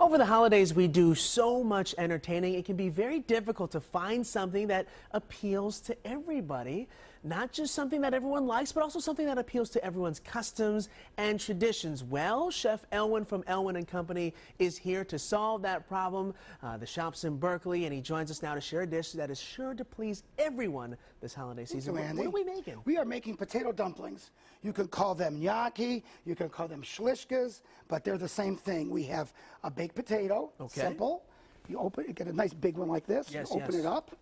over the holidays, we do so much entertaining. It can be very difficult to find something that appeals to everybody. Not just something that everyone likes, but also something that appeals to everyone's customs and traditions. Well, Chef Elwin from Elwin & Company is here to solve that problem. The shop's in Berkeley, and he joins us now to share a dish that is sure to please everyone this holiday season. What are we making? We are making potato dumplings. You can call them gnocchi, you can call them schlishkas, but they're the same thing. We have a baked potato, simple. You open it, get a nice big one like this. Yes, you open it up,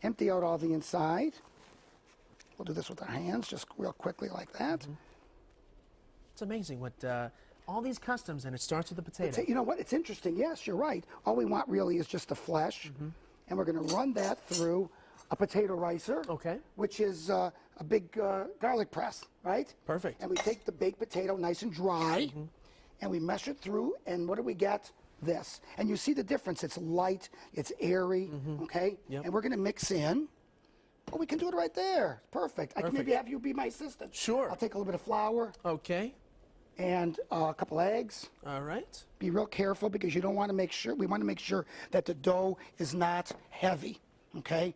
empty out all the inside. We'll do this with our hands, just real quickly like that. It's amazing what all these customs, and it starts with the potato. You know what? It's interesting. Yes, you're right. All we want really is just the flesh, and we're going to run that through a potato ricer, which is a big garlic press, right? Perfect. And we take the baked potato nice and dry, and we mesh it through, and what do we get? This. And you see the difference. It's light, it's airy, okay? And we're going to mix in. Oh, we can do it right there. Perfect. I can maybe have you be my assistant. Sure. I'll take a little bit of flour. Okay. And a couple eggs. All right. Be real careful because you don't want to make sure, we want to make sure that the dough is not heavy. Okay?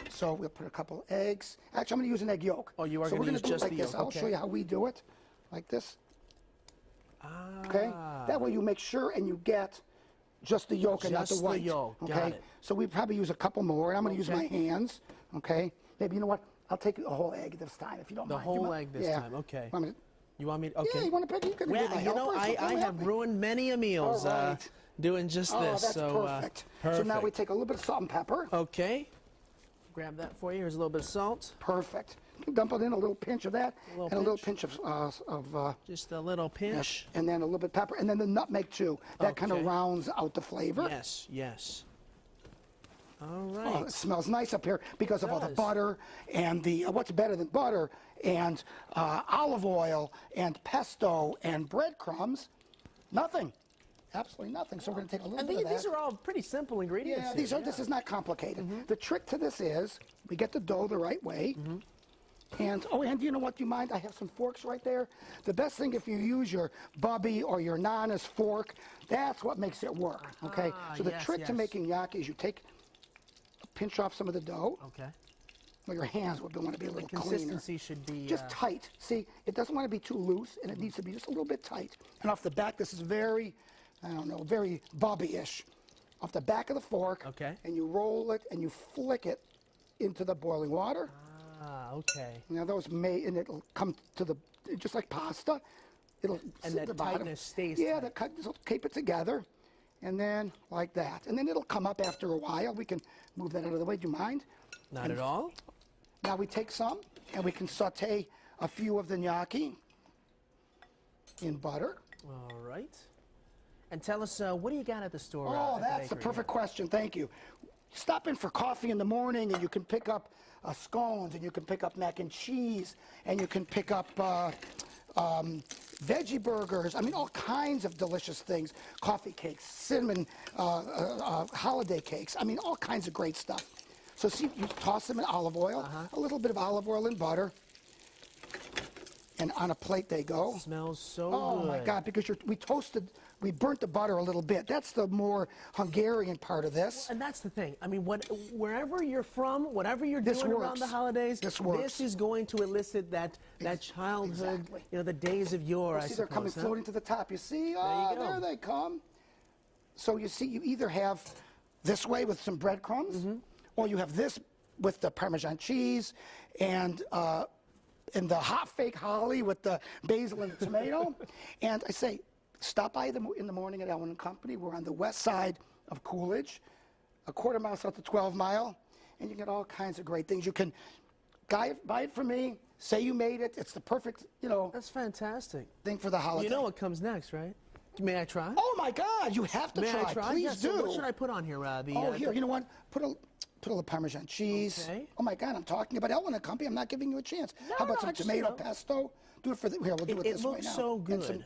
So we'll put a couple eggs. Actually, I'm going to use an egg yolk. Oh, you are so going to use do just it like the this. yolk. I'll show you how we do it. Like this. Okay? That way you make sure and you get just the yolk and not the white. Just the yolk. Okay? Got it. So we probably use a couple more. And I'm going to use my hands. Okay? Maybe, you know what? I'll take a whole egg this time if you don't mind. The whole egg this time. Okay. You want me to? Okay. Yeah, you want to pick? You can be my you know, I have ruined many a meals doing just this. That's perfect. So now we take a little bit of salt and pepper. Okay. Grab that for you. Here's a little bit of salt. Perfect. Dump it in, a little pinch of that, and a little pinch of just a little pinch. And then a little bit of pepper, and then the nutmeg too. That kind of rounds out the flavor. Yes, yes. All right. Oh, it smells nice up here because of all the butter and the, what's better than butter, and olive oil, and pesto, and breadcrumbs? Nothing. Absolutely nothing. So we're going to take a little bit of that. These are all pretty simple ingredients. Yeah, this is not complicated. The trick to this is we get the dough the right way. And, and do you know what? Do you mind? I have some forks right there. The best thing if you use your bubby or your nana's fork, that's what makes it work, okay? So the trick to making gnocchi is you take, pinch off some of the dough. Okay. Well, your hands would want to be a little cleaner. The consistency should be... just tight. See, it doesn't want to be too loose, and it needs to be just a little bit tight. And off the back, this is very, I don't know, very bubby-ish. Off the back of the fork, and you roll it, and you flick it into the boiling water. Okay. Now those and it'll come to the, just like pasta, it'll and sit at the bottom. tightness stays tight. Will keep it together, and then like that. And then it'll come up after a while. We can move that out of the way. Do you mind? Not at all. Now we take some, and we can saute a few of the gnocchi in butter. All right. And tell us, what do you got at the store? Oh, that's the perfect question. Thank you. Stop in for coffee in the morning, and you can pick up scones, and you can pick up mac and cheese, and you can pick up veggie burgers. I mean, all kinds of delicious things. Coffee cakes, cinnamon holiday cakes. I mean, all kinds of great stuff. So see, you toss them in olive oil, a little bit of olive oil and butter, and on a plate they go. Smells so good. Oh my God, because we burnt the butter a little bit. That's the more Hungarian part of this. And that's the thing. I mean, wherever you're from, whatever you're doing around the holidays, this is going to elicit that childhood, you know, the days of yore, I suppose. They're coming floating to the top. You see? Oh, there they come. So you see, you either have this way with some breadcrumbs, or you have this with the Parmesan cheese and the hot fake holly with the basil and the tomato. And I say, stop by in the morning at Elwin & Company. We're on the west side of Coolidge, a quarter mile south of 12 Mile, and you get all kinds of great things. You can buy it from me, say you made it. It's the perfect, you know. That's fantastic. Thing for the holiday. You know what comes next, right? May I try? Oh my God, you have to try. May I try? Please do. So what should I put on here? Here, you know what? Put a little Parmesan cheese. Okay. Oh my God, I'm talking about Elwin & Company. I'm not giving you a chance. No, how about some tomato pesto? Do it for the, here, we'll do it this way now. It looks so good.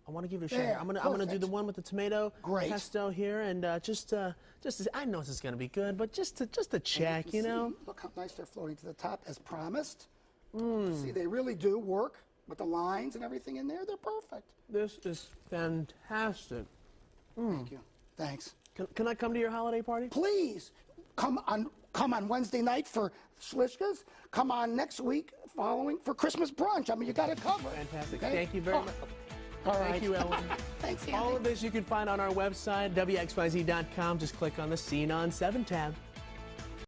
I want to give it a shot. I'm gonna do the one with the tomato pesto here, and just I know this is gonna be good, but just to check, you know. Look how nice they're floating to the top as promised. See, they really do work with the lines and everything in there. They're perfect. This is fantastic. Thank you. Thanks. Can I come to your holiday party? Please come on Wednesday night for Schlishkas. Come on next week following for Christmas brunch. I mean, you got it covered. Fantastic. Okay? Thank you very much. All right. Thank you, Elwin. Thanks, Andy. All of this you can find on our website, WXYZ.com. Just click on the Scene on 7 tab.